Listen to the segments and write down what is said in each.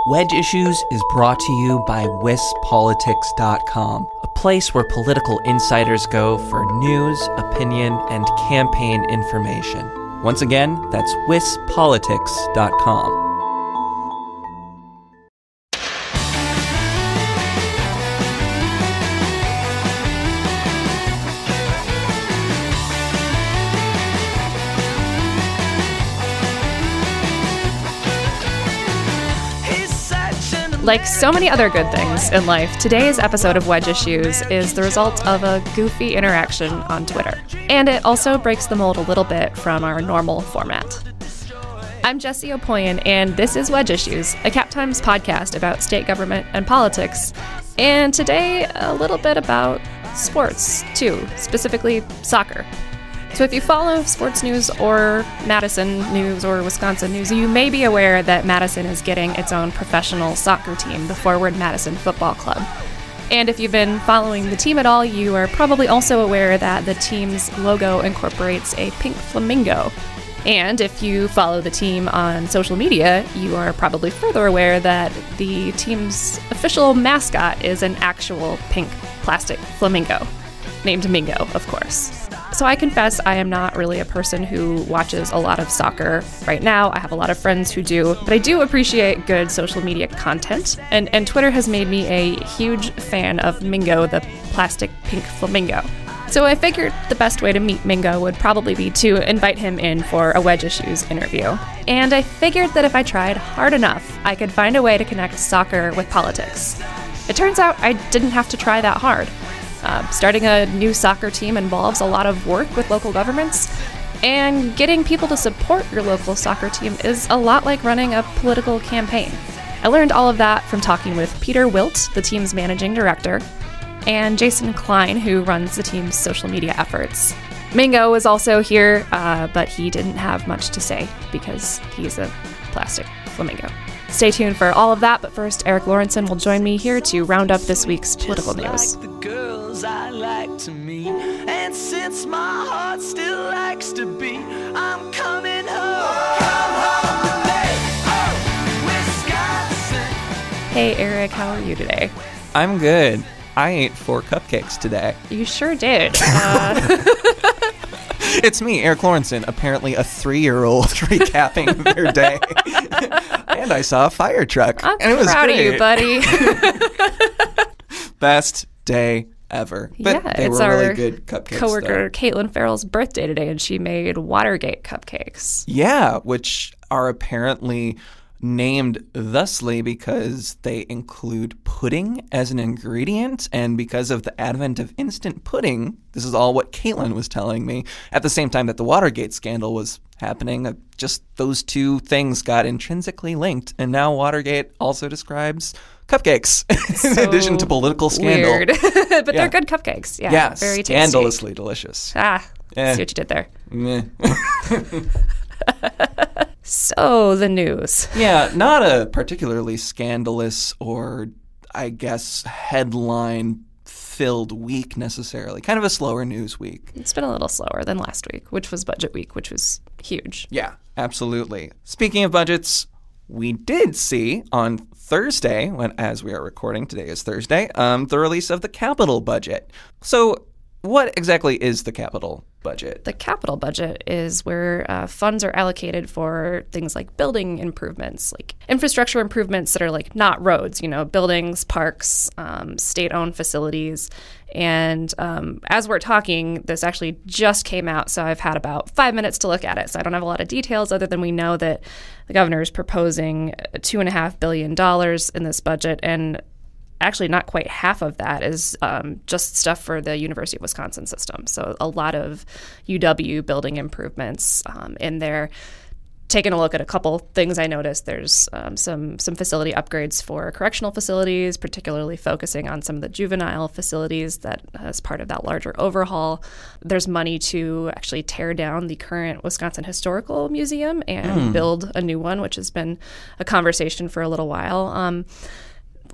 Wedge Issues is brought to you by wispolitics.com, a place where political insiders go for news, opinion, and campaign information. Once again, that's wispolitics.com. Like so many other good things in life, today's episode of Wedge Issues is the result of a goofy interaction on Twitter. And it also breaks the mold a little bit from our normal format. I'm Jessie Opoien, and this is Wedge Issues, a Cap Times podcast about state government and politics. And today, a little bit about sports, too, specifically soccer. So if you follow sports news or Madison news or Wisconsin news, you may be aware that Madison is getting its own professional soccer team, the Forward Madison Football Club. And if you've been following the team at all, you are probably also aware that the team's logo incorporates a pink flamingo. And if you follow the team on social media, you are probably further aware that the team's official mascot is an actual pink plastic flamingo, named Mingo, of course. So I confess I am not really a person who watches a lot of soccer right now. I have a lot of friends who do, but I do appreciate good social media content, and Twitter has made me a huge fan of Mingo, the plastic pink flamingo. So I figured the best way to meet Mingo would probably be to invite him in for a Wedge Issues interview. And I figured that if I tried hard enough, I could find a way to connect soccer with politics. It turns out I didn't have to try that hard. Starting a new soccer team involves a lot of work with local governments, and getting people to support your local soccer team is a lot like running a political campaign. I learned all of that from talking with Peter Wilt, the team's managing director, and Jason Klein, who runs the team's social media efforts. Mingo was also here, but he didn't have much to say because he's a plastic flamingo. Stay tuned for all of that, but first, Eric Lawrenson will join me here to round up this week's political news. Like the girls I like to meet, and since my heart still likes to beat, I'm coming home. Come home to me, oh, Wisconsin. Hey, Eric, how are you today? I'm good. I ate 4 cupcakes today. You sure did. It's me, Eric Lawrenson, apparently a 3-year-old recapping their day. And I saw a fire truck. I'm and it was proud great. of you, buddy. Best day ever. But they were really good cupcakes. Coworker Caitlin Farrell's birthday today, and she made Watergate cupcakes. Yeah, which are apparently named thusly because they include pudding as an ingredient, and because of the advent of instant pudding, this is all what Caitlin was telling me, at the same time that the Watergate scandal was happening, just those two things got intrinsically linked, and now Watergate also describes cupcakes in addition to political scandal. Weird. But they're good cupcakes. Yeah, very tasty. Scandalously delicious. See what you did there. Meh. So, the news. Yeah, not a particularly scandalous or, I guess, headline-filled week necessarily. Kind of a slower news week. It's been a little slower than last week, which was budget week, which was huge. Yeah, absolutely. Speaking of budgets, we did see on Thursday, as we are recording, today is Thursday, the release of the capital budget. So, what exactly is the capital budget? The capital budget is where funds are allocated for things like building improvements, like infrastructure improvements that are like not roads, buildings, parks, state-owned facilities. And as we're talking, this actually just came out, so I've had about 5 minutes to look at it. So I don't have a lot of details other than we know that the governor is proposing $2.5 billion in this budget, and actually not quite half of that is just stuff for the University of Wisconsin system. So a lot of UW building improvements in there. Taking a look at a couple things I noticed, there's some facility upgrades for correctional facilities, particularly focusing on some of the juvenile facilities that as part of that larger overhaul. There's money to actually tear down the current Wisconsin Historical Museum and build a new one, which has been a conversation for a little while.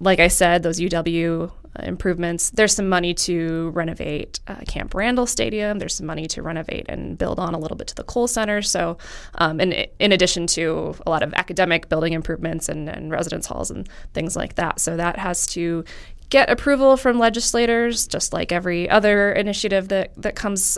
Like I said, those UW improvements. There's some money to renovate Camp Randall Stadium. There's some money to renovate and build on a little bit to the Cole Center. So in addition to a lot of academic building improvements and residence halls and things like that. So that has to get approval from legislators, just like every other initiative that comes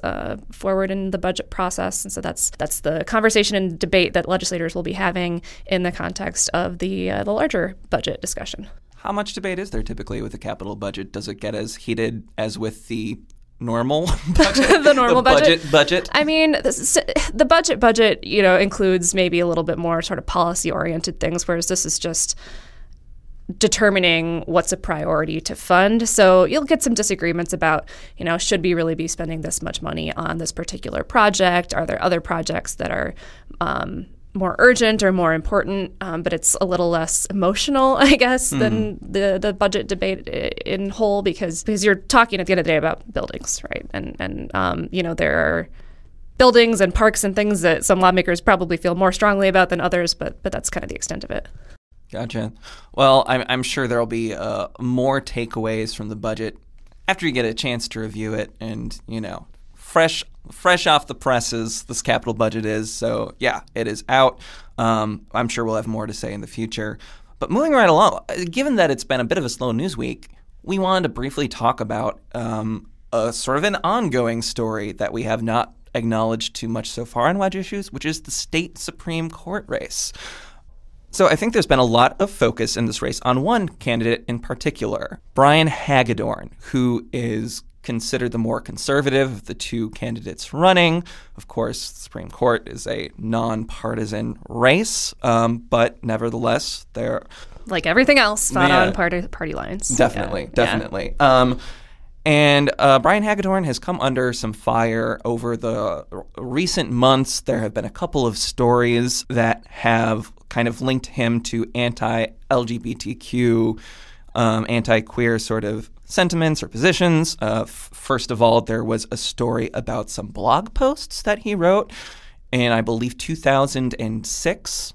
forward in the budget process. And so that's the conversation and debate that legislators will be having in the context of the larger budget discussion. How much debate is there typically with the capital budget? Does it get as heated as with the normal budget? The normal budget? I mean, the budget, includes maybe a little bit more sort of policy-oriented things, whereas this is just determining what's a priority to fund. So you'll get some disagreements about, should we really be spending this much money on this particular project? Are there other projects that are more urgent or more important? But it's a little less emotional, I guess, than the budget debate in whole, because you're talking at the end of the day about buildings, right? And there are buildings and parks and things that some lawmakers probably feel more strongly about than others, but that's kind of the extent of it. Gotcha. Well, I'm sure there'll be more takeaways from the budget after you get a chance to review it, and fresh off the presses, this capital budget is. So yeah, it is out. I'm sure we'll have more to say in the future. But moving right along, given that it's been a bit of a slow news week, we wanted to briefly talk about a sort of an ongoing story that we have not acknowledged too much so far on Wedge Issues, which is the state Supreme Court race. So I think there's been a lot of focus in this race on one candidate in particular, Brian Hagedorn, who is considered the more conservative of the two candidates running. Of course, the Supreme Court is a nonpartisan race, but nevertheless, they're... like everything else, fought on party lines. Definitely. And Brian Hagedorn has come under some fire over the recent months. There have been a couple of stories that have kind of linked him to anti-LGBTQ, anti-queer sort of sentiments or positions. First of all, there was a story about some blog posts that he wrote in, I believe, 2006.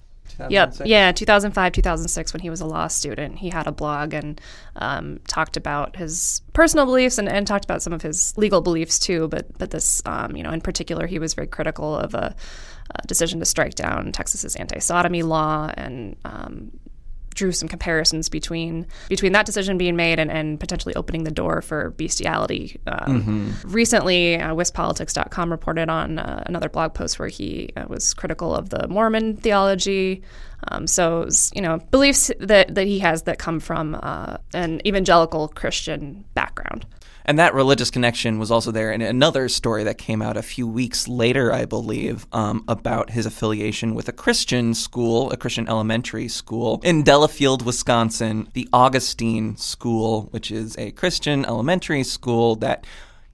Yep. Yeah, 2005, 2006, when he was a law student, he had a blog and talked about his personal beliefs and talked about some of his legal beliefs too. But this, in particular, he was very critical of a decision to strike down Texas's anti-sodomy law and drew some comparisons between that decision being made and potentially opening the door for bestiality. Recently, WisPolitics.com reported on another blog post where he was critical of the Mormon theology. So, beliefs that he has that come from an evangelical Christian background. And that religious connection was also there in another story that came out a few weeks later, I believe, about his affiliation with a Christian school, a Christian elementary school in Delafield, Wisconsin, the Augustine School, which is a Christian elementary school that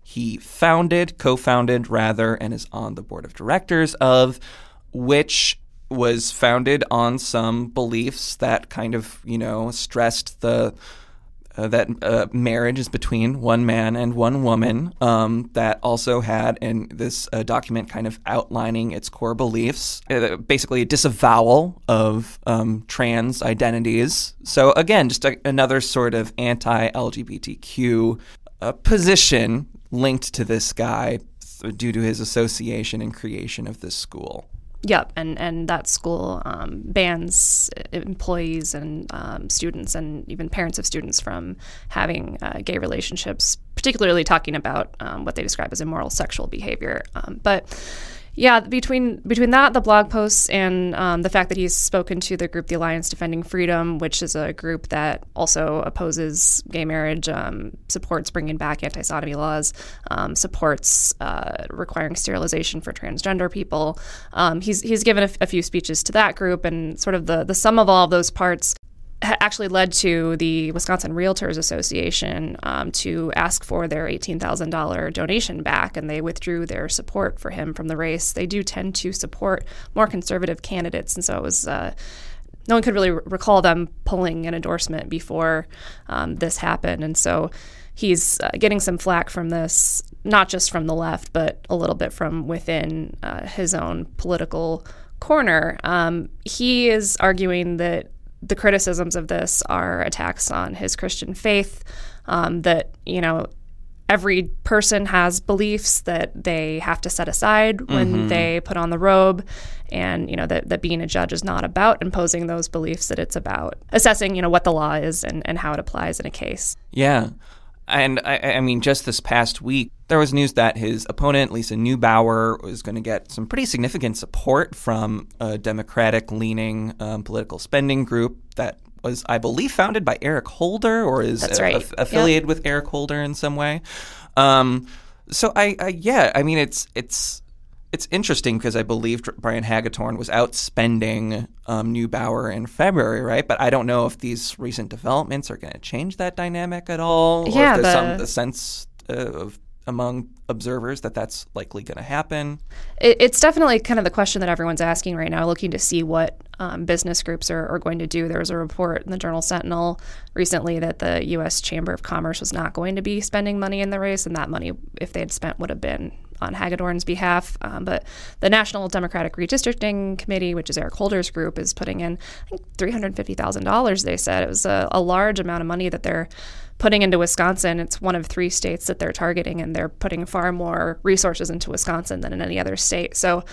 he co-founded, and is on the board of directors of, which was founded on some beliefs that kind of, stressed that marriage is between one man and one woman, that also had in this document kind of outlining its core beliefs, basically a disavowal of trans identities. So again, just another sort of anti-LGBTQ position linked to this guy due to his association and creation of this school. Yep, and that school bans employees and students and even parents of students from having gay relationships, particularly talking about what they describe as immoral sexual behavior. But yeah, between that, the blog posts, and the fact that he's spoken to the group, the Alliance Defending Freedom, which is a group that also opposes gay marriage, supports bringing back anti-sodomy laws, supports requiring sterilization for transgender people. He's given a few speeches to that group, and sort of the sum of all of those parts actually led to the Wisconsin Realtors Association to ask for their $18,000 donation back, and they withdrew their support for him from the race. They do tend to support more conservative candidates, and so it was no one could really recall them pulling an endorsement before this happened. And so he's getting some flack from this, not just from the left, but a little bit from within his own political corner. He is arguing that the criticisms of this are attacks on his Christian faith, that, every person has beliefs that they have to set aside when they put on the robe, and that being a judge is not about imposing those beliefs, that it's about assessing what the law is and how it applies in a case. Yeah. And I mean, just this past week, there was news that his opponent, Lisa Neubauer, was going to get some pretty significant support from a Democratic-leaning political spending group that was, I believe, founded by Eric Holder, or is affiliated with Eric Holder in some way. So I mean, it's interesting because I believe Brian Hagedorn was out spending Neubauer in February, right? But I don't know if these recent developments are going to change that dynamic at all. Yeah, or if there's the sense among observers that that's likely going to happen. It's definitely kind of the question that everyone's asking right now, looking to see what business groups are going to do. There was a report in the Journal Sentinel recently that the U.S. Chamber of Commerce was not going to be spending money in the race, and that money, if they had spent, would have been on Hagedorn's behalf. But the National Democratic Redistricting Committee, which is Eric Holder's group, is putting in, I think, $350,000, they said. It was a large amount of money that they're putting into Wisconsin. It's one of 3 states that they're targeting, and they're putting far more resources into Wisconsin than in any other state. So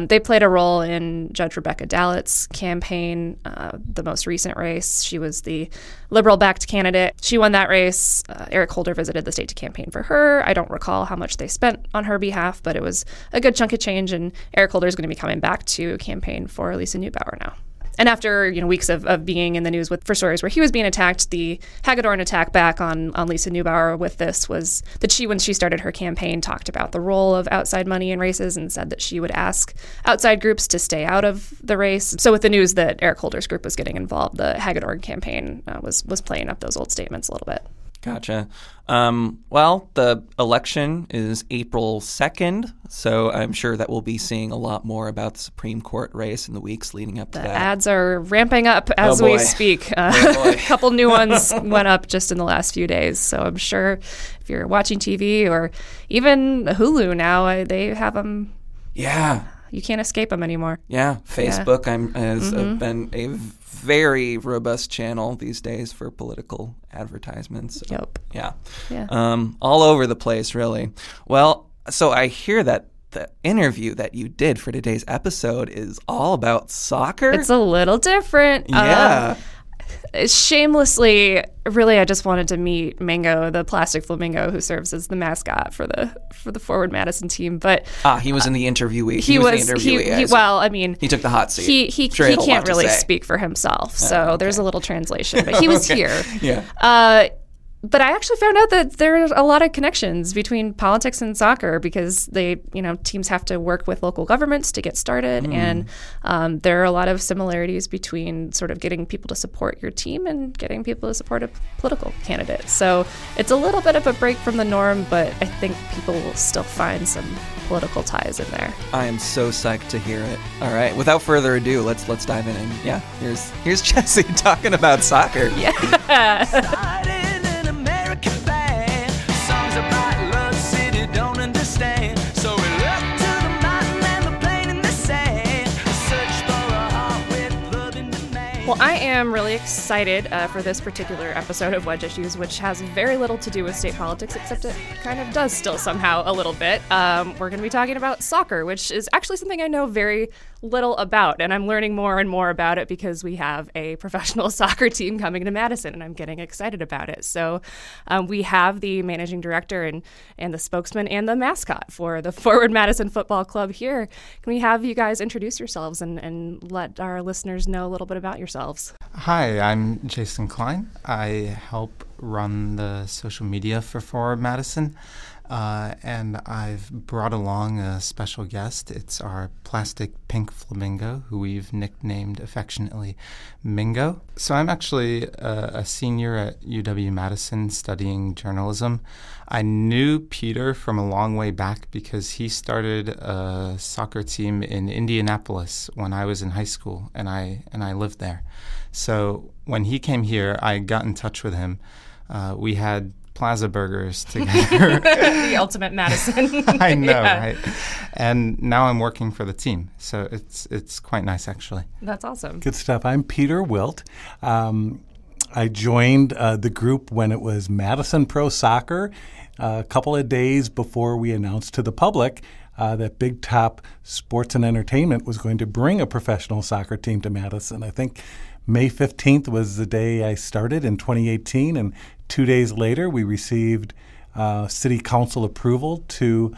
they played a role in Judge Rebecca Dallett's campaign, the most recent race. She was the liberal-backed candidate. She won that race. Eric Holder visited the state to campaign for her. I don't recall how much they spent on her behalf, but it was a good chunk of change, and Eric Holder is going to be coming back to campaign for Lisa Neubauer now. And after weeks of being in the news for stories where he was being attacked, the Hagedorn attack back on Lisa Neubauer with this was that when she started her campaign, talked about the role of outside money in races and said that she would ask outside groups to stay out of the race. So with the news that Eric Holder's group was getting involved, the Hagedorn campaign was playing up those old statements a little bit. Gotcha. Well, the election is April 2nd, so I'm sure that we'll be seeing a lot more about the Supreme Court race in the weeks leading up to that. The ads are ramping up as we speak. A couple new ones went up just in the last few days, so I'm sure if you're watching TV or even Hulu now, they have them. Yeah. You can't escape them anymore. Yeah. Facebook has been a very robust channel these days for political advertisements. So, yep. Yeah. All over the place, really. Well, so I hear that the interview that you did for today's episode is all about soccer. It's a little different. Yeah. Shamelessly, really, I just wanted to meet Mingo, the plastic flamingo who serves as the mascot for the Forward Madison team. But he was in the interviewee. He took the hot seat. He can't really speak for himself, so there's a little translation. But he was here. Yeah. But I actually found out that there are a lot of connections between politics and soccer because teams have to work with local governments to get started. And there are a lot of similarities between sort of getting people to support your team and getting people to support a political candidate. So it's a little bit of a break from the norm, but I think people will still find some political ties in there. I am so psyched to hear it. All right, without further ado, let's dive in. And yeah, here's Jessie talking about soccer. Yeah. Well, I am really excited for this particular episode of Wedge Issues, which has very little to do with state politics, except it kind of does still somehow a little bit. We're going to be talking about soccer, which is actually something I know very little about, and I'm learning more and more about it because we have a professional soccer team coming to Madison, and I'm getting excited about it. So we have the managing director and the spokesman and the mascot for the Forward Madison Football Club here. Can we have you guys introduce yourselves and let our listeners know a little bit about yourselves? Hi, I'm Jason Klein. I help run the social media for Forward Madison. And I've brought along a special guest. It's our plastic pink flamingo, who we've nicknamed affectionately Mingo. So I'm actually a senior at UW-Madison studying journalism. I knew Peter from a long way back because he started a soccer team in Indianapolis when I was in high school, and I lived there. So when he came here, I got in touch with him. We had Plaza Burgers together. The ultimate Madison. I know, Yeah. right? And now I'm working for the team, so it's quite nice, actually. That's awesome. Good stuff. I'm Peter Wilt. I joined the group when it was Madison Pro Soccer a couple of days before we announced to the public that Big Top Sports and Entertainment was going to bring a professional soccer team to Madison. I think May 15th was the day I started in 2018, and 2 days later we received City Council approval to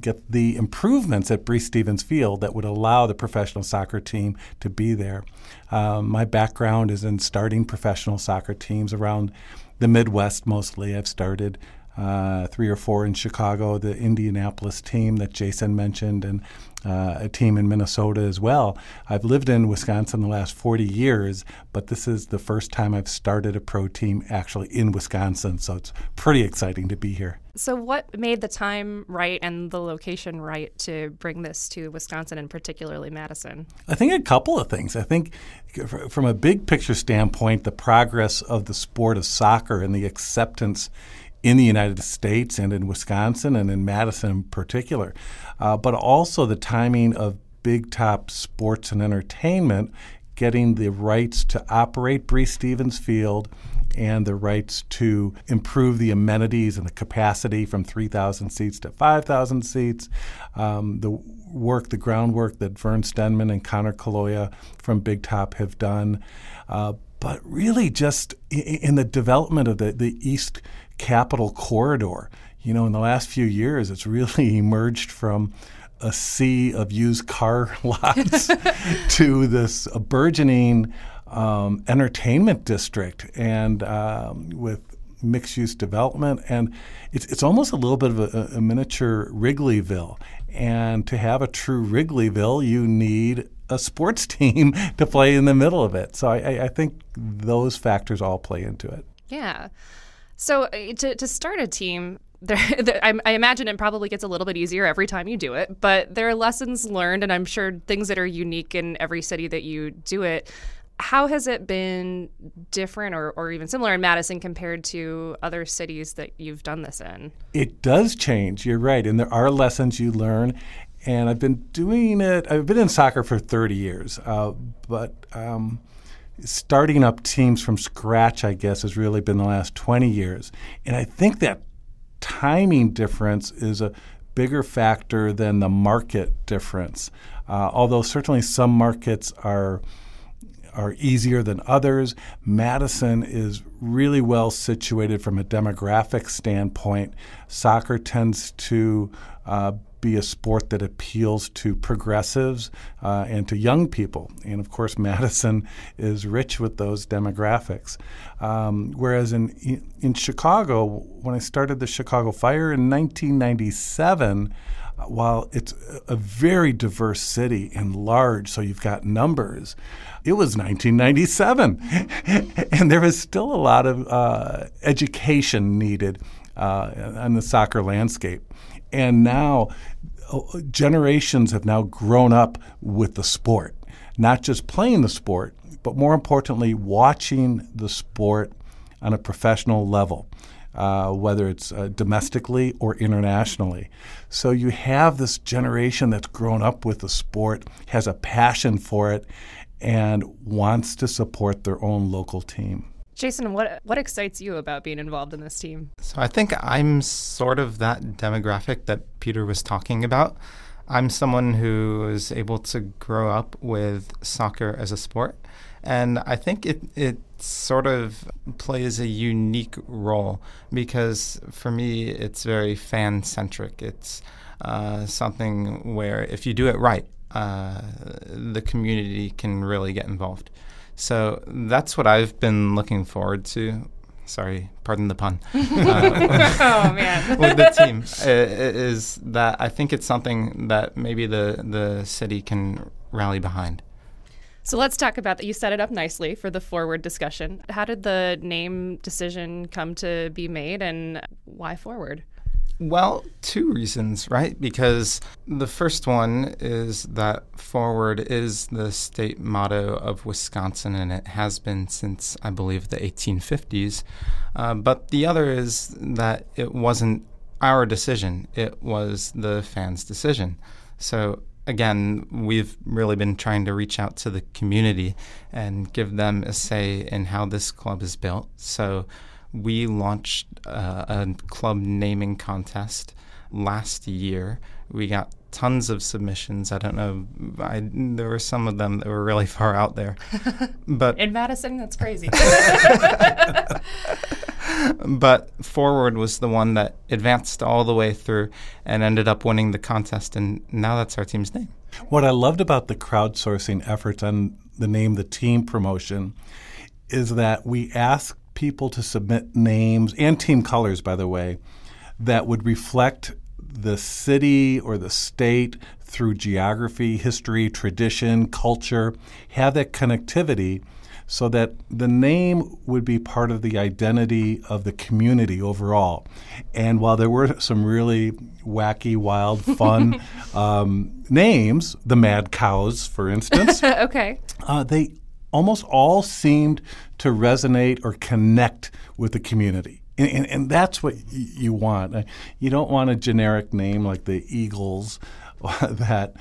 get the improvements at Breese Stevens Field that would allow the professional soccer team to be there. My background is in starting professional soccer teams around the Midwest mostly. I've started 3 or 4 in Chicago, the Indianapolis team that Jason mentioned, and a team in Minnesota as well. I've lived in Wisconsin the last 40 years, but this is the first time I've started a pro team actually in Wisconsin, so it's pretty exciting to be here. So what made the time right and the location right to bring this to Wisconsin and particularly Madison? I think a couple of things. I think from a big picture standpoint, the progress of the sport of soccer and the acceptance in the United States and in Wisconsin and in Madison in particular, but also the timing of Big Top Sports and Entertainment getting the rights to operate Breese Stevens Field and the rights to improve the amenities and the capacity from 3,000 seats to 5,000 seats. The groundwork that Vern Stenman and Connor Kaloya from Big Top have done. But really just in the development of the East Capitol Corridor. In the last few years, it's really emerged from a sea of used car lots to this burgeoning entertainment district, and with mixed-use development. And it's almost a little bit of a miniature Wrigleyville. And to have a true Wrigleyville, you need a sports team to play in the middle of it. So I think those factors all play into it. Yeah. So to start a team, I imagine it probably gets a little bit easier every time you do it, but there are lessons learned, and I'm sure things that are unique in every city that you do it. How has it been different or even similar in Madison compared to other cities that you've done this in? It does change, you're right, and there are lessons you learn. And I've been doing it, I've been in soccer for 30 years, but starting up teams from scratch, I guess, has really been the last 20 years. And I think that timing difference is a bigger factor than the market difference. Although certainly some markets are easier than others, Madison is really well situated from a demographic standpoint. Soccer tends to be a sport that appeals to progressives and to young people. And of course, Madison is rich with those demographics. Whereas in Chicago, when I started the Chicago Fire in 1997, while it's a very diverse city and large, so you've got numbers, it was 1997. And there was still a lot of education needed on the soccer landscape. And now generations have now grown up with the sport, not just playing the sport, but more importantly, watching the sport on a professional level, whether it's domestically or internationally. So you have this generation that's grown up with the sport, has a passion for it, and wants to support their own local team. Jason, what excites you about being involved in this team? So I think I'm sort of that demographic that Peter was talking about. I'm someone who is able to grow up with soccer as a sport, and I think it sort of plays a unique role because for me it's very fan-centric. It's something where if you do it right, the community can really get involved. So that's what I've been looking forward to. Sorry, pardon the pun. Oh, man. With the team is that I think it's something that maybe the city can rally behind. So let's talk about that. You set it up nicely for the forward discussion. How did the name decision come to be made, and why forward? Well, two reasons, right? Because the first one is that forward is the state motto of Wisconsin, and it has been since, I believe, the 1850s. But the other is that it wasn't our decision. It was the fans' decision. So again, we've really been trying to reach out to the community and give them a say in how this club is built. So we launched a club naming contest last year. We got tons of submissions. I don't know. There were some of them that were really far out there. But in Madison, that's crazy. But Forward was the one that advanced all the way through and ended up winning the contest, and now that's our team's name. What I loved about the crowdsourcing efforts on the Name the Team promotion is that we asked people to submit names and team colors, by the way, that would reflect the city or the state through geography, history, tradition, culture, have that connectivity so that the name would be part of the identity of the community overall. And while there were some really wacky, wild, fun names, the Mad Cows, for instance, Okay. They almost all seemed to resonate or connect with the community. And that's what you want. You don't want a generic name like the Eagles that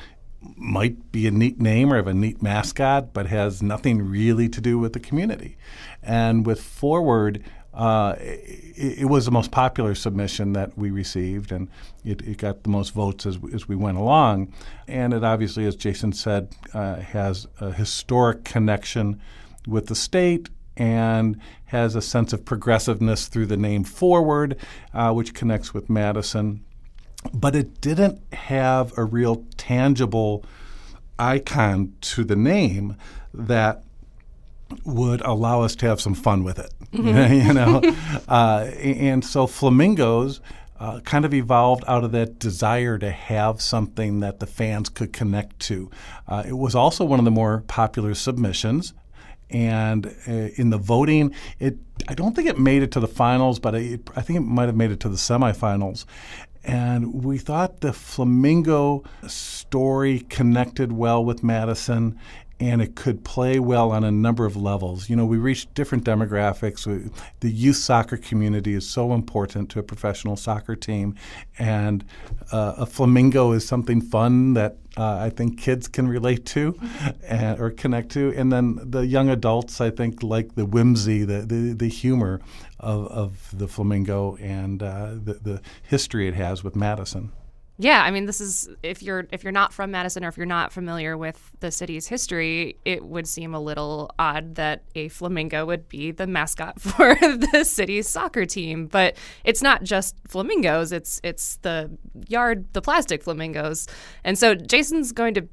might be a neat name or have a neat mascot but has nothing really to do with the community. And with Forward, it was the most popular submission that we received, and it got the most votes as we went along. And it obviously, as Jason said, has a historic connection with the state and has a sense of progressiveness through the name Forward, which connects with Madison. But it didn't have a real tangible icon to the name that would allow us to have some fun with it, you know. And so flamingos kind of evolved out of that desire to have something that the fans could connect to. It was also one of the more popular submissions. And in the voting, I don't think it made it to the finals, but I think it might have made it to the semifinals. And we thought the flamingo story connected well with Madison, and it could play well on a number of levels. You know, we reached different demographics. The youth soccer community is so important to a professional soccer team, and a flamingo is something fun that I think kids can relate to or connect to. And then the young adults, I think, like the whimsy, the humor of the flamingo and the history it has with Madison. Yeah, I mean, this is if you're not from Madison or if you're not familiar with the city's history, it would seem a little odd that a flamingo would be the mascot for the city's soccer team. But it's not just flamingos; it's the plastic flamingos. And so Jason's going to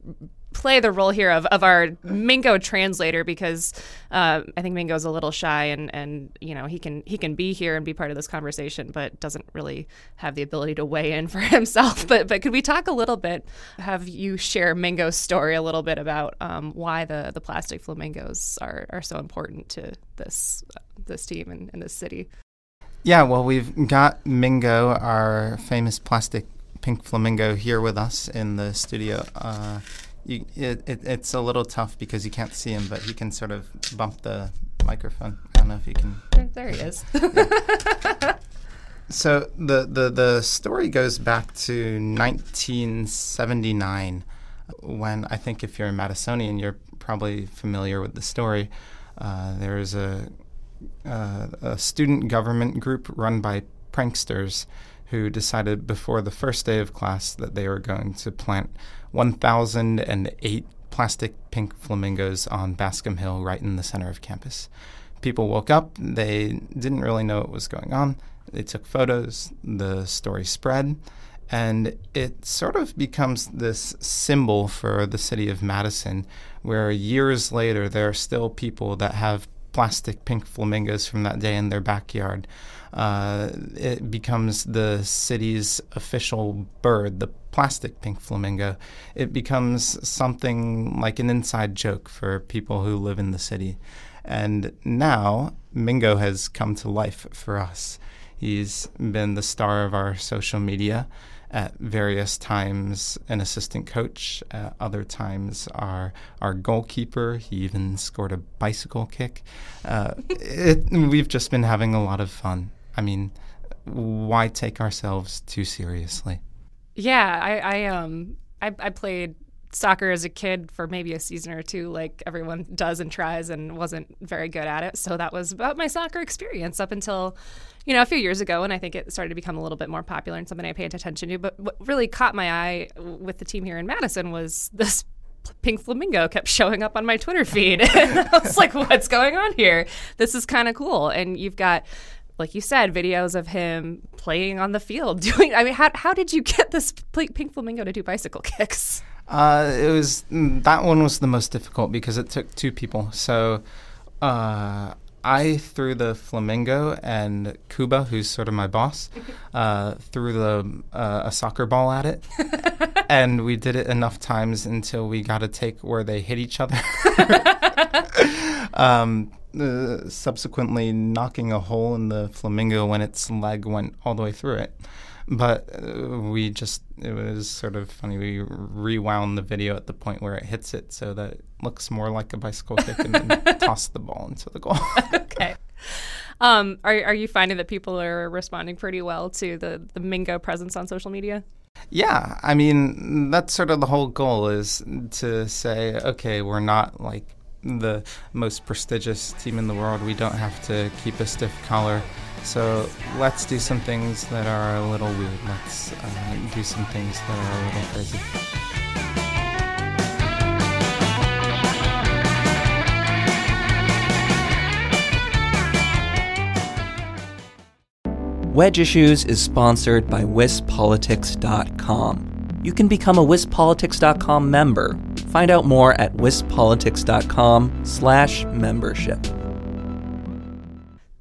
play the role here of our Mingo translator because I think Mingo's a little shy and you know he can be here and be part of this conversation but doesn't really have the ability to weigh in for himself. But could we talk a little bit, have you share Mingo's story a little bit about why the plastic flamingos are so important to this team and this city? Yeah, well, we've got Mingo, our famous plastic pink flamingo, here with us in the studio. It's a little tough because you can't see him, but he can sort of bump the microphone. I don't know if you can. There he is. Yeah. So the story goes back to 1979, when I think if you're a Madisonian, you're probably familiar with the story. There is a student government group run by pranksters who decided before the first day of class that they were going to plant 1,008 plastic pink flamingos on Bascom Hill right in the center of campus. People woke up. They didn't really know what was going on. They took photos. The story spread. And it sort of becomes this symbol for the city of Madison, where years later there are still people that have plastic pink flamingos from that day in their backyard. It becomes the city's official bird, the plastic pink flamingo. It becomes something like an inside joke for people who live in the city. And now Mingo has come to life for us. He's been the star of our social media, at various times an assistant coach, at other times our goalkeeper. He even scored a bicycle kick. We've just been having a lot of fun. I mean, why take ourselves too seriously? Yeah, I played soccer as a kid for maybe a season or two, like everyone does and tries, and wasn't very good at it. So that was about my soccer experience up until, a few years ago, and I think it started to become a little bit more popular and something I paid attention to. But what really caught my eye with the team here in Madison was this pink flamingo kept showing up on my Twitter feed. And I was like, what's going on here? This is kind of cool. And you've got, like you said, videos of him playing on the field. How did you get this pink flamingo to do bicycle kicks? That one was the most difficult because it took two people. So I threw the flamingo, and Kuba, who's sort of my boss, threw a soccer ball at it. And we did it enough times until we got a take where they hit each other. Subsequently knocking a hole in the flamingo when its leg went all the way through it. But it was sort of funny. We rewound the video at the point where it hits it so that it looks more like a bicycle kick, and then tossed the ball into the goal. Okay. Are you finding that people are responding pretty well to the Mingo presence on social media? Yeah. I mean, that's sort of the whole goal, is to say, okay, we're not like the most prestigious team in the world. We don't have to keep a stiff collar. So let's do some things that are a little weird. Let's do some things that are a little crazy. Wedge Issues is sponsored by wispolitics.com. You can become a wispolitics.com member. Find out more at wispolitics.com/membership.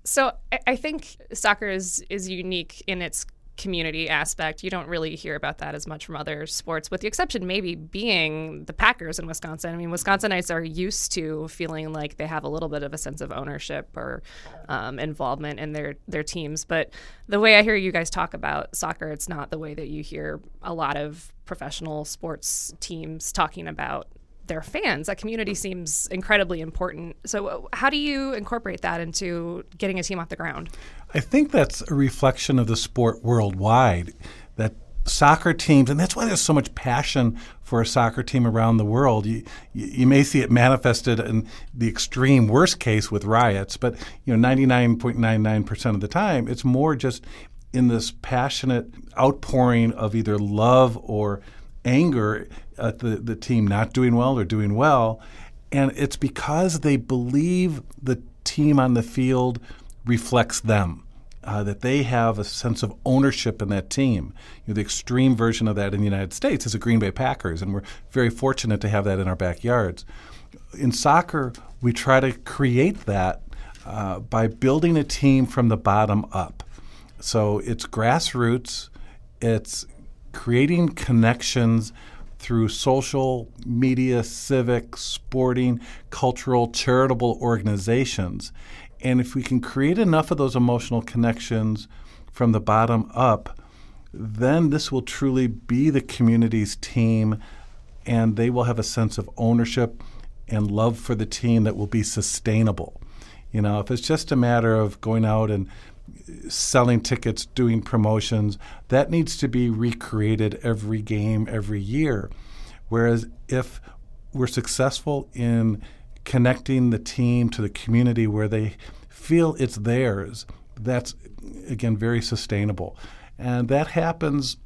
So I think soccer is unique in its community aspect. You don't really hear about that as much from other sports, with the exception maybe being the Packers in Wisconsin. I mean, Wisconsinites are used to feeling like they have a little bit of a sense of ownership or involvement in their teams. But the way I hear you guys talk about soccer, it's not the way that you hear a lot of professional sports teams talking about their fans. That community seems incredibly important. So how do you incorporate that into getting a team off the ground? I think that's a reflection of the sport worldwide, that soccer teams, and that's why there's so much passion for a soccer team around the world. You may see it manifested in the extreme worst case with riots, but 99.99% of the time, it's more just in this passionate outpouring of either love or anger at the team not doing well or doing well. And it's because they believe the team on the field reflects them, that they have a sense of ownership in that team. The extreme version of that in the United States is the Green Bay Packers, and we're very fortunate to have that in our backyards. In soccer, we try to create that by building a team from the bottom up. So it's grassroots, it's creating connections through social, media, civic, sporting, cultural, charitable organizations. And if we can create enough of those emotional connections from the bottom up, then this will truly be the community's team, and they will have a sense of ownership and love for the team that will be sustainable. If it's just a matter of going out and selling tickets, doing promotions, that needs to be recreated every game, every year. Whereas if we're successful in connecting the team to the community where they feel it's theirs, that's, again, very sustainable. And that happens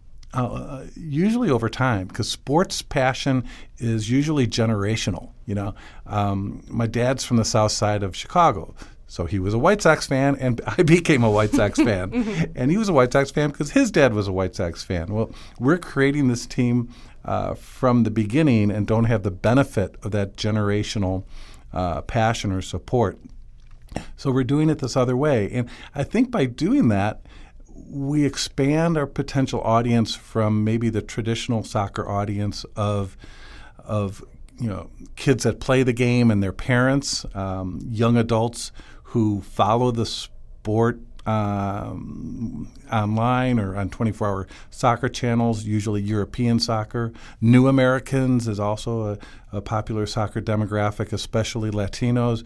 usually over time, because sports passion is usually generational. My dad's from the south side of Chicago. So he was a White Sox fan, and I became a White Sox fan. And he was a White Sox fan because his dad was a White Sox fan. Well, we're creating this team from the beginning and don't have the benefit of that generational passion or support. So we're doing it this other way. And I think by doing that, we expand our potential audience from maybe the traditional soccer audience of kids that play the game and their parents, young adults who follow the sport online or on 24-hour soccer channels, usually European soccer. New Americans is also a popular soccer demographic, especially Latinos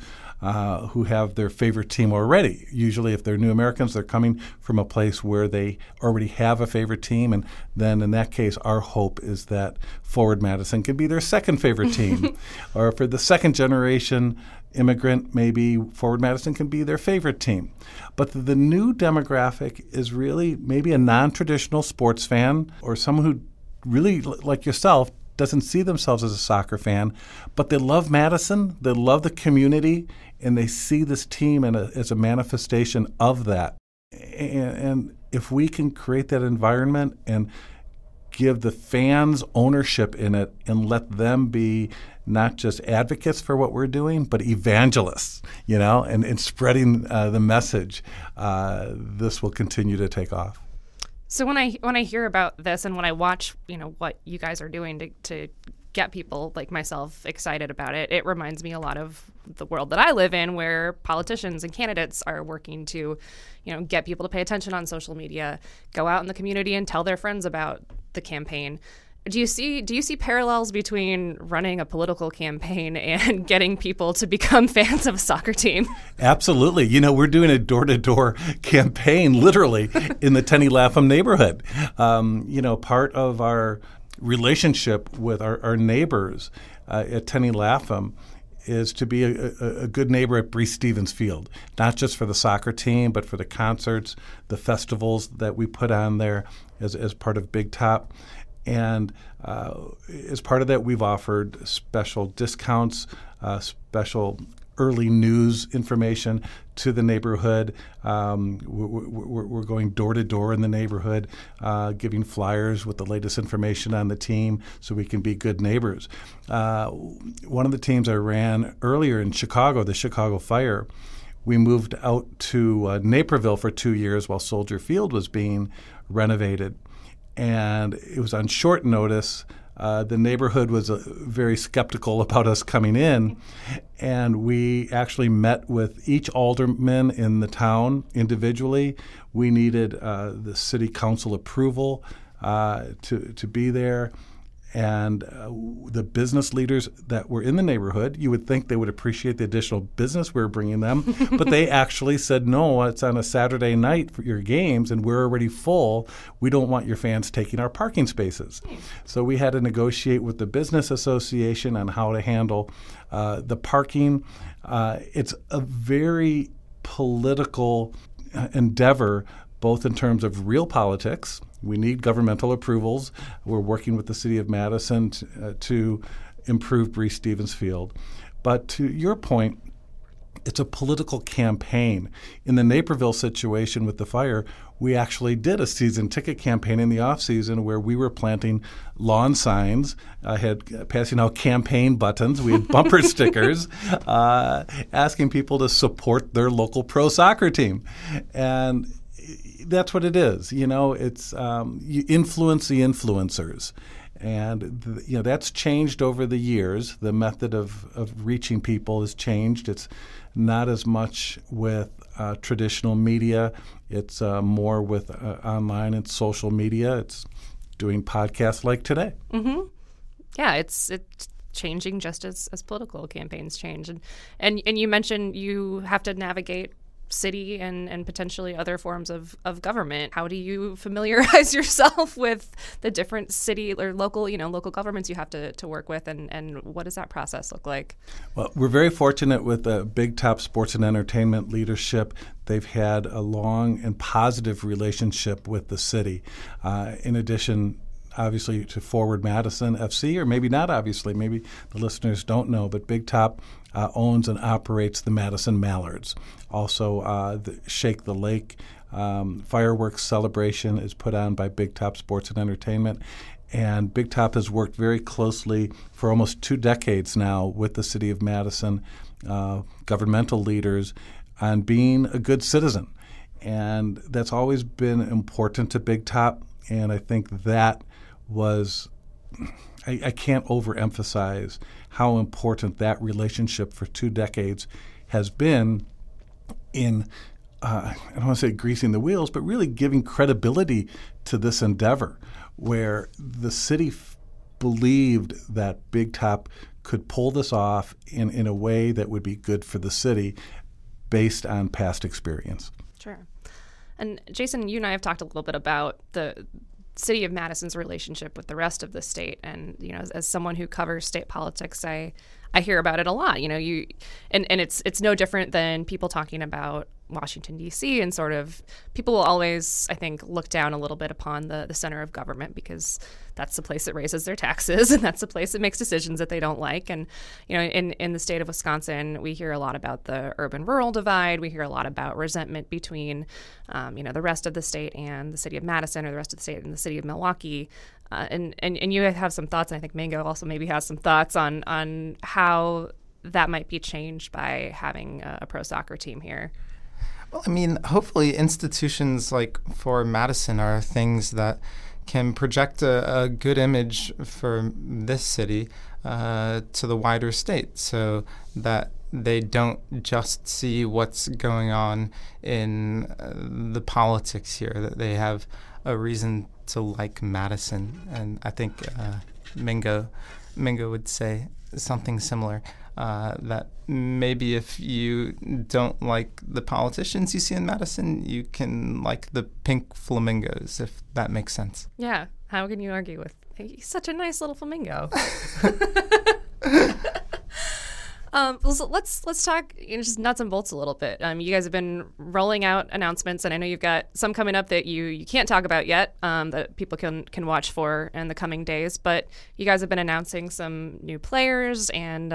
who have their favorite team already. Usually if they're new Americans, they're coming from a place where they already have a favorite team, and then in that case, our hope is that Forward Madison can be their second favorite team. Or for the second generation immigrant, maybe Forward Madison can be their favorite team. But the new demographic is really maybe a non-traditional sports fan or someone who really, like yourself, doesn't see themselves as a soccer fan, but they love Madison, they love the community, and they see this team as a manifestation of that. And if we can create that environment and give the fans ownership in it and let them be not just advocates for what we're doing, but evangelists, and spreading the message, this will continue to take off. So when I hear about this and when I watch, what you guys are doing to get people like myself excited about it, it reminds me a lot of the world that I live in, where politicians and candidates are working to, get people to pay attention on social media, go out in the community and tell their friends about the campaign. Do you see parallels between running a political campaign and getting people to become fans of a soccer team? Absolutely. We're doing a door-to-door campaign, literally, in the Tenny Lapham neighborhood. Part of our relationship with our neighbors at Tenny Lapham is to be a good neighbor at Breese Stevens Field, not just for the soccer team, but for the concerts, the festivals that we put on there as part of Big Top. And as part of that, we've offered special discounts, special early news information to the neighborhood. We're going door to door in the neighborhood, giving flyers with the latest information on the team so we can be good neighbors. One of the teams I ran earlier in Chicago, the Chicago Fire, we moved out to Naperville for 2 years while Soldier Field was being renovated. And it was on short notice. The neighborhood was very skeptical about us coming in, and we actually met with each alderman in the town individually. We needed the city council approval to be there. And the business leaders that were in the neighborhood, you would think they would appreciate the additional business we were bringing them, but they actually said, no, it's on a Saturday night for your games, and we're already full. We don't want your fans taking our parking spaces. So we had to negotiate with the business association on how to handle the parking. It's a very political endeavor, both in terms of real politics. We need governmental approvals. We're working with the city of Madison to improve Breese Stevens Field. But to your point, it's a political campaign. In the Naperville situation with the fire, we actually did a season ticket campaign in the off-season where we were planting lawn signs, passing out campaign buttons. We had bumper stickers asking people to support their local pro soccer team. And that's what it is. It's you influence the influencers. And that's changed over the years. The method of reaching people has changed. It's not as much with traditional media. It's more with online and social media. It's doing podcasts like today. Mm-hmm. Yeah, it's changing just as political campaigns change. And you mentioned you have to navigate city and potentially other forms of government. How do you familiarize yourself with the different city or local governments you have to work with, and what does that process look like? Well, we're very fortunate with the Big Top Sports and Entertainment leadership. They've had a long and positive relationship with the city. In addition, obviously, to Forward Madison FC, or maybe not obviously, maybe the listeners don't know, but Big Top owns and operates the Madison Mallards. Also, the Shake the Lake fireworks celebration is put on by Big Top Sports and Entertainment. And Big Top has worked very closely for almost 2 decades now with the city of Madison, governmental leaders, on being a good citizen. And that's always been important to Big Top. And I think that was, I can't overemphasize how important that relationship for 2 decades has been in I don't want to say greasing the wheels, but really giving credibility to this endeavor where the city believed that Big Top could pull this off in a way that would be good for the city based on past experience. Sure. And Jason, you and I have talked a little bit about the city of Madison's relationship with the rest of the state. And, as someone who covers state politics, I hear about it a lot. And it's no different than people talking about Washington, D.C. and sort of people will always, I think, look down a little bit upon the center of government because that's the place that raises their taxes and that's the place that makes decisions that they don't like. And, in the state of Wisconsin, we hear a lot about the urban-rural divide. We hear a lot about resentment between, the rest of the state and the city of Madison or the rest of the state and the city of Milwaukee. And you have some thoughts, and I think Mingo also maybe has some thoughts on how that might be changed by having a pro soccer team here. Well, I mean, hopefully institutions like for Madison are things that can project a good image for this city to the wider state so that they don't just see what's going on in the politics here, that they have a reason to like Madison. And I think Mingo would say something similar. That maybe if you don't like the politicians you see in Madison, you can like the pink flamingos, if that makes sense. Yeah. How can you argue with, he's such a nice little flamingo. So let's talk just nuts and bolts a little bit. You guys have been rolling out announcements, and I know you've got some coming up that you can't talk about yet that people can watch for in the coming days. But you guys have been announcing some new players and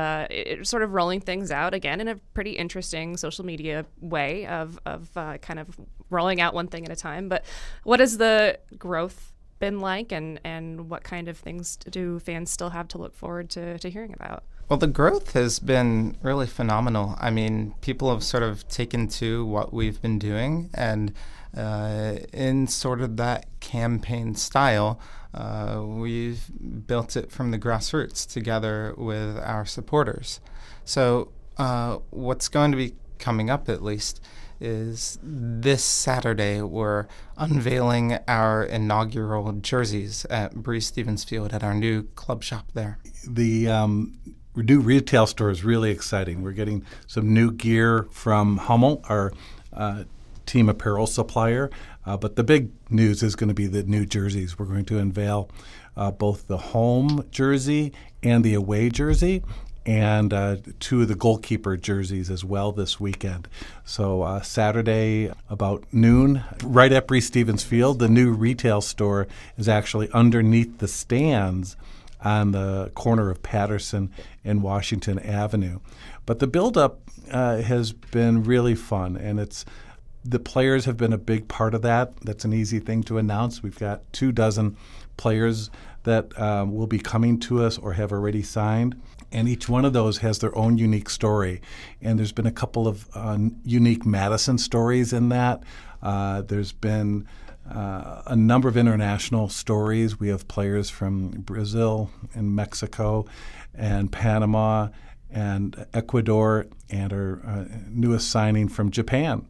sort of rolling things out again in a pretty interesting social media way of kind of rolling out one thing at a time. But what has the growth been like, and what kind of things do fans still have to look forward to hearing about? Well, the growth has been really phenomenal. I mean, people have sort of taken to what we've been doing, and in sort of that campaign style, we've built it from the grassroots together with our supporters. So what's going to be coming up, at least, is this Saturday we're unveiling our inaugural jerseys at Breeze Stevens Field at our new club shop there. The new retail store is really exciting. We're getting some new gear from Hummel, our team apparel supplier. But the big news is going to be the new jerseys. We're going to unveil both the home jersey and the away jersey, and two of the goalkeeper jerseys as well this weekend. So Saturday about noon, right at Breeze Stevens Field, the new retail store is actually underneath the stands on the corner of Patterson and Washington Avenue. But the build-up has been really fun, and the players have been a big part of that. That's an easy thing to announce. We've got 24 players that will be coming to us or have already signed, and each one of those has their own unique story. And there's been a couple of unique Madison stories in that. There's been a number of international stories. We have players from Brazil and Mexico and Panama and Ecuador, and our newest signing from Japan.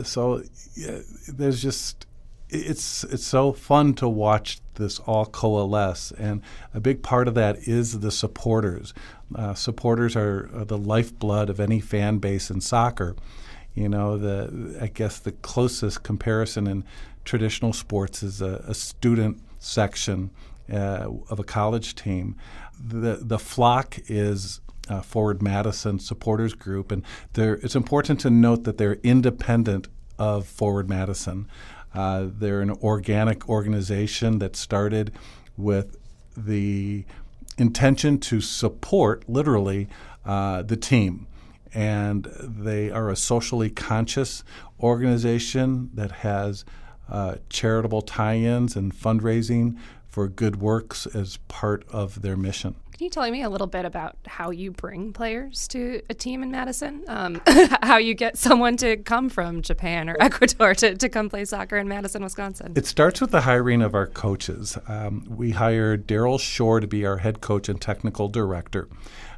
So there's just it's so fun to watch this all coalesce, and a big part of that is the supporters. Supporters are the lifeblood of any fan base in soccer. I guess the closest comparison in traditional sports is a student section of a college team. The flock is Forward Madison supporters group, and it's important to note that they're independent of Forward Madison. They're an organic organization that started with the intention to support, literally, the team. And they are a socially conscious organization that has charitable tie-ins and fundraising for good works as part of their mission. Can you tell me a little bit about how you bring players to a team in Madison? How you get someone to come from Japan or Ecuador to come play soccer in Madison, Wisconsin? It starts with the hiring of our coaches. We hired Daryl Shore to be our head coach and technical director.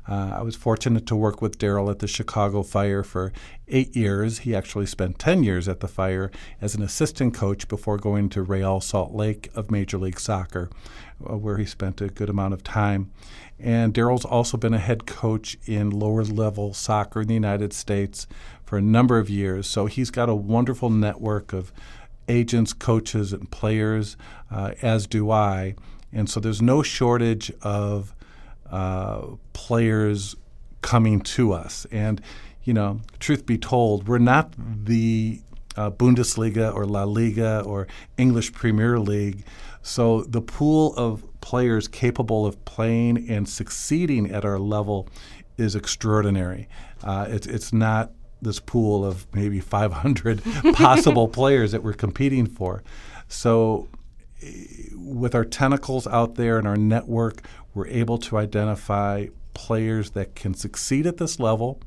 I was fortunate to work with Daryl at the Chicago Fire for 8 years. He actually spent 10 years at the Fire as an assistant coach before going to Real Salt Lake of Major League Soccer, where he spent a good amount of time. And Daryl's also been a head coach in lower-level soccer in the United States for a number of years. So he's got a wonderful network of agents, coaches, and players, as do I. And so there's no shortage of players coming to us. And, truth be told, we're not the Bundesliga or La Liga or English Premier League. So the pool of players capable of playing and succeeding at our level is extraordinary. It's not this pool of maybe 500 possible players that we're competing for. So with our tentacles out there and our network, we're able to identify players that can succeed at this level,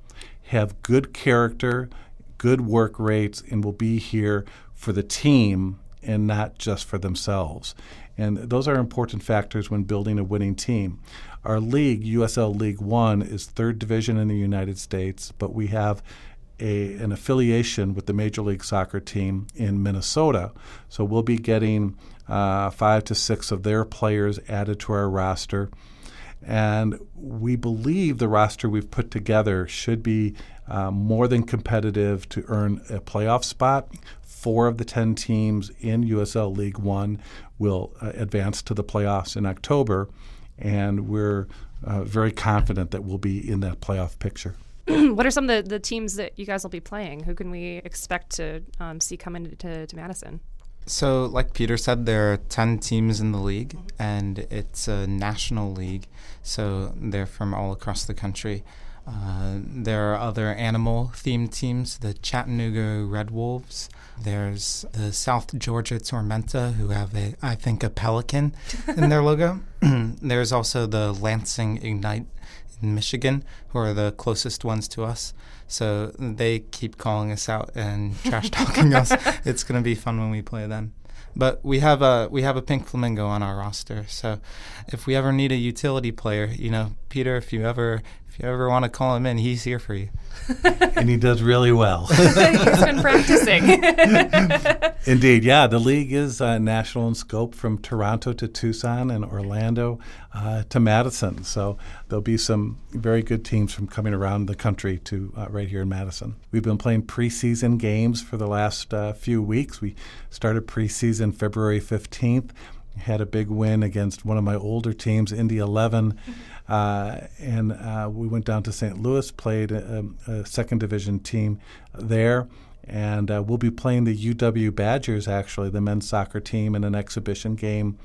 have good character, good work rates, and will be here for the team and not just for themselves. And those are important factors when building a winning team. Our league, USL League One, is third division in the United States, but we have an affiliation with the Major League Soccer team in Minnesota. So we'll be getting 5 to 6 of their players added to our roster. And we believe the roster we've put together should be more than competitive to earn a playoff spot. 4 of the 10 teams in USL League One will advance to the playoffs in October, and we're very confident that we'll be in that playoff picture. What are some of the teams that you guys will be playing? Who can we expect to see come into Madison? So like Peter said, there are 10 teams in the league, and it's a national league, so they're from all across the country. There are other animal-themed teams, the Chattanooga Red Wolves. There's the South Georgia Tormenta, who have, I think, a pelican in their logo. There's also the Lansing Ignite in Michigan, who are the closest ones to us. So they keep calling us out and trash-talking us. It's going to be fun when we play them. But we have a pink flamingo on our roster. So if we ever need a utility player, Peter, if you ever want to call him in, he's here for you. And he does really well. He's been practicing. Indeed, yeah. The league is national in scope, from Toronto to Tucson and Orlando to Madison. So there'll be some very good teams from coming around the country to right here in Madison. We've been playing preseason games for the last few weeks. We started preseason February 15th. Had a big win against one of my older teams, Indy 11, and we went down to St. Louis, played a second division team there, and we'll be playing the UW Badgers, actually, the men's soccer team, in an exhibition game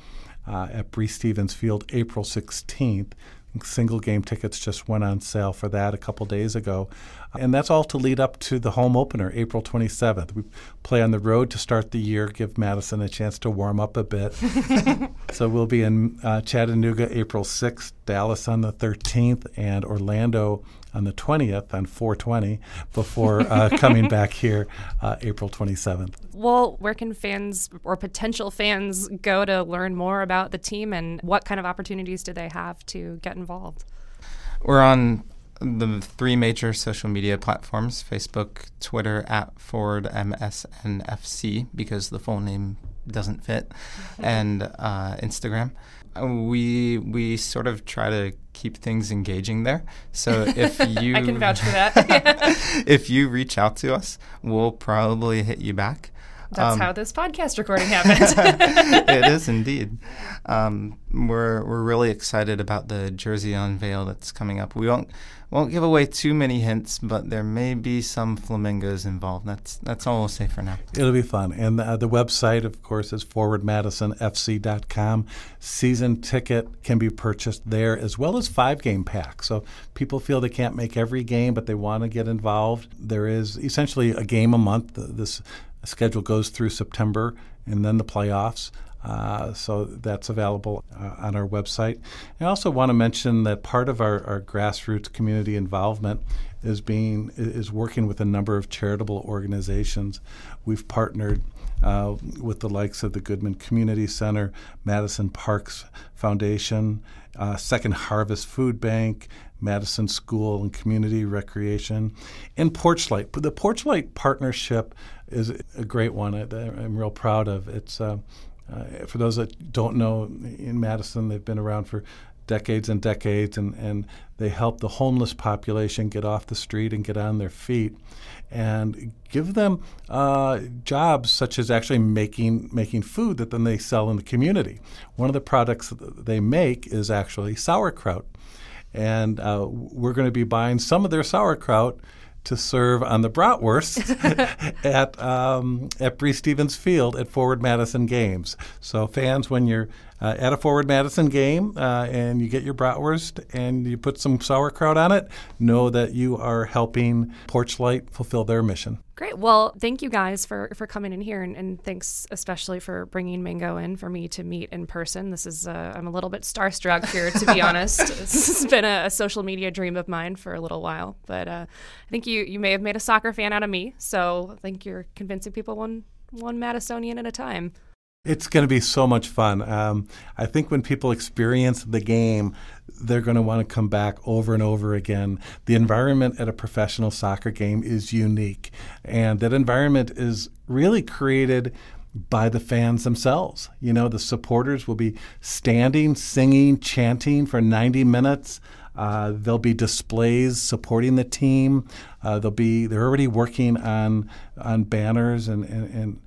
at Bree Stevens Field April 16th. Single game tickets just went on sale for that a couple days ago. And that's all to lead up to the home opener, April 27th. We play on the road to start the year, give Madison a chance to warm up a bit. So we'll be in Chattanooga April 6th, Dallas on the 13th, and Orlando on the 20th, on 4/20, before coming back here April 27th. Well, where can fans or potential fans go to learn more about the team, and what kind of opportunities do they have to get involved? We're on the 3 major social media platforms: Facebook, Twitter @MSNFC, because the full name doesn't fit, and Instagram. We sort of try to keep things engaging there. So if you I can vouch for that. If you reach out to us, we'll probably hit you back. That's how this podcast recording happened. It is indeed. We're really excited about the jersey unveil that's coming up. We won't give away too many hints, but there may be some flamingos involved. That's all we'll say for now. It'll be fun. And the website, of course, is madisonfc.com. Season ticket can be purchased there, as well as 5-game packs. So people feel they can't make every game, but they want to get involved. There is essentially a game a month. This schedule goes through September, and then the playoffs. So that's available on our website. I also want to mention that part of our grassroots community involvement is working with a number of charitable organizations. We've partnered with the likes of the Goodman Community Center, Madison Parks Foundation, Second Harvest Food Bank, Madison School and Community Recreation, and Porchlight. The Porchlight partnership is a great one I'm real proud of. It's for those that don't know, in Madison, they've been around for decades and decades, and they help the homeless population get off the street and get on their feet, and give them jobs such as actually making food that then they sell in the community. One of the products that they make is actually sauerkraut, and we're going to be buying some of their sauerkraut to serve on the bratwurst at Bree Stevens Field at Forward Madison games. So fans, when you're at a Forward Madison game and you get your bratwurst and you put some sauerkraut on it, know that you are helping Porchlight fulfill their mission. Great. Well, thank you guys for coming in here, and thanks especially for bringing Mingo in for me to meet in person. This is I'm a little bit starstruck here, to be honest. This has been a social media dream of mine for a little while, but I think you may have made a soccer fan out of me, so I think you're convincing people one Madisonian at a time. It's going to be so much fun. I think when people experience the game, they're going to want to come back over and over again. The environment at a professional soccer game is unique, and that environment is really created by the fans themselves. You know, the supporters will be standing, singing, chanting for 90 minutes. There'll be displays supporting the team. They're already working on banners and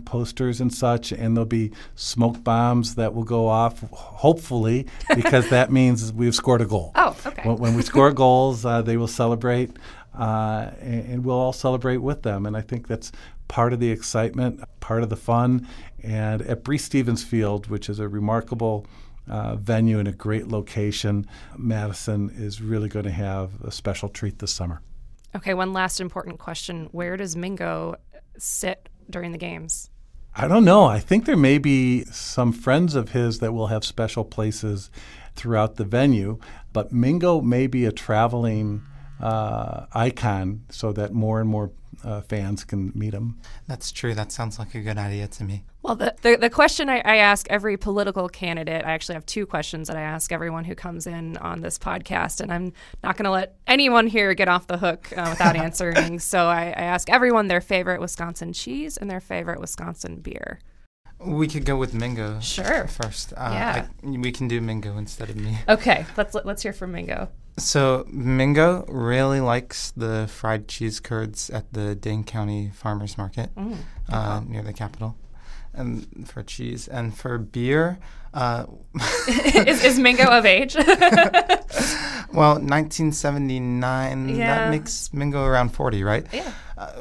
posters and such, and there'll be smoke bombs that will go off, hopefully, because that means we've scored a goal. Oh, okay. When we score goals, they will celebrate, and we'll all celebrate with them. And I think that's part of the excitement, part of the fun. And at Bree Stevens Field, which is a remarkable venue and a great location, Madison is really going to have a special treat this summer. Okay, one last important question. Where does Mingo sit during the games? I don't know. I think there may be some friends of his that will have special places throughout the venue, but Mingo may be a traveling icon so that more and more fans can meet him. That's true. That sounds like a good idea to me. Well, the question I ask every political candidate, I actually have two questions that I ask everyone who comes in on this podcast, and I'm not going to let anyone here get off the hook without answering. So I ask everyone their favorite Wisconsin cheese and their favorite Wisconsin beer. We could go with Mingo. Sure. First. Yeah. We can do Mingo instead of me. Okay, let's hear from Mingo. So Mingo really likes the fried cheese curds at the Dane County Farmers Market near the Capitol, and for cheese. And for beer, is Mingo of age? Well, 1979, that makes Mingo around 40, right? Yeah.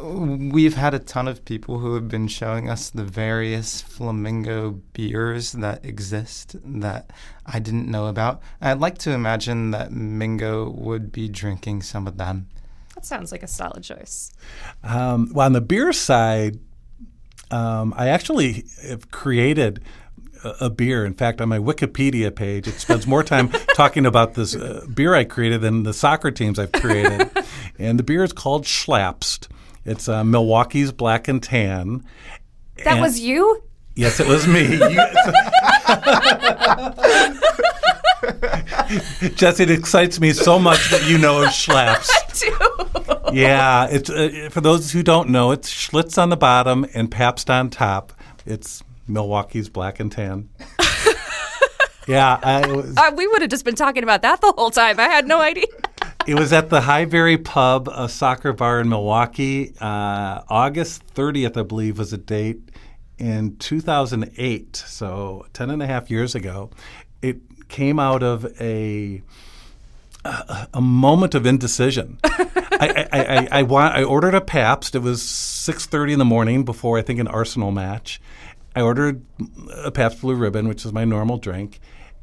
We've had a ton of people who have been showing us the various flamingo beers that exist that I didn't know about. I'd like to imagine that Mingo would be drinking some of them. That sounds like a solid choice. Well, on the beer side, I actually have created a beer. In fact, on my Wikipedia page, it spends more time talking about this beer I created than the soccer teams I've created. And the beer is called Schlapst. It's Milwaukee's Black and Tan. That was you? Yes, it was me. Jessie, it excites me so much that you know of Schlapst. I do. Yeah, it's for those who don't know, it's Schlitz on the bottom and Pabst on top. It's Milwaukee's Black and Tan. Yeah, we would have just been talking about that the whole time. I had no idea. It was at the Highbury Pub, a soccer bar in Milwaukee. August 30th, I believe, was the date in 2008, so 10 and a half years ago. It came out of a moment of indecision. I ordered a Pabst. It was 6:30 in the morning before, I think, an Arsenal match. I ordered a Pabst Blue Ribbon, which is my normal drink.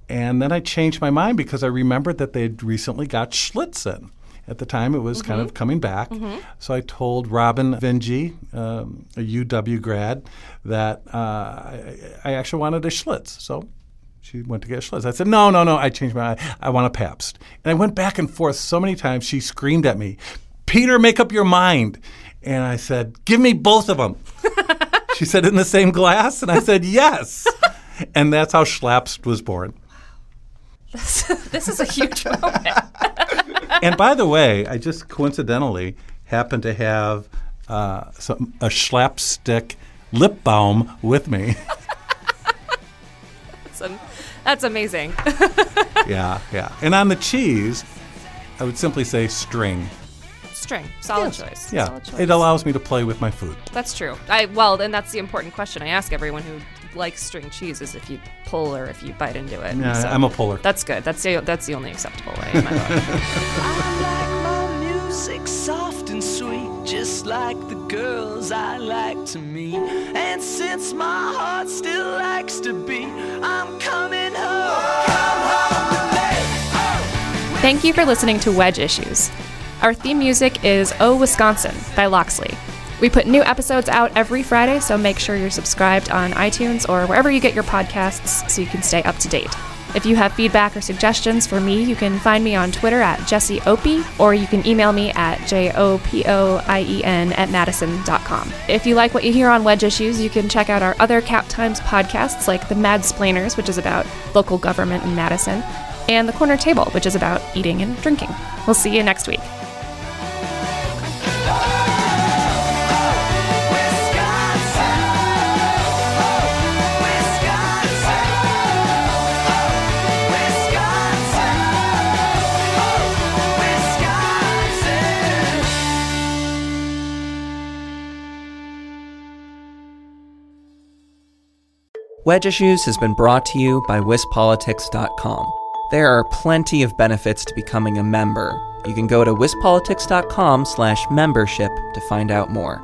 And then I changed my mind because I remembered that they had recently got Schlitz in. At the time, it was kind of coming back. So I told Robin Vingy, a UW grad, that I actually wanted a Schlitz. So She went to get a Schlitz. I said, no, I changed my mind. I want a Pabst. And I went back and forth so many times, she screamed at me, Peter, make up your mind. And I said, give me both of them. She said, in the same glass? And I said, yes. And that's how Schlapst was born. This is a huge moment. And by the way, I just coincidentally happened to have a Schlapstick lip balm with me. That's amazing. Yeah. And on the cheese, I would simply say string. String. Solid choice. Yeah. Solid choice. It allows me to play with my food. That's true. And that's the important question I ask everyone who likes string cheese is if you pull or if you bite into it. Yeah, So I'm a puller. That's good. That's the only acceptable way in my book. I like my music soft and sweet, just like the girls I like to meet. And since my heart still likes to beat, I'm coming home. Come home with me. Thank you for listening to Wedge Issues. Our theme music is Oh Wisconsin by Loxley. We put new episodes out every Friday, so make sure you're subscribed on iTunes or wherever you get your podcasts so you can stay up to date. If you have feedback or suggestions for me, you can find me on Twitter at Jessie Opoien, or you can email me at jopoien@madison.com. If you like what you hear on Wedge Issues, you can check out our other Cap Times podcasts like The Madsplainers, which is about local government in Madison, and The Corner Table, which is about eating and drinking. We'll see you next week. Wedge Issues has been brought to you by wispolitics.com. There are plenty of benefits to becoming a member. You can go to wispolitics.com/membership to find out more.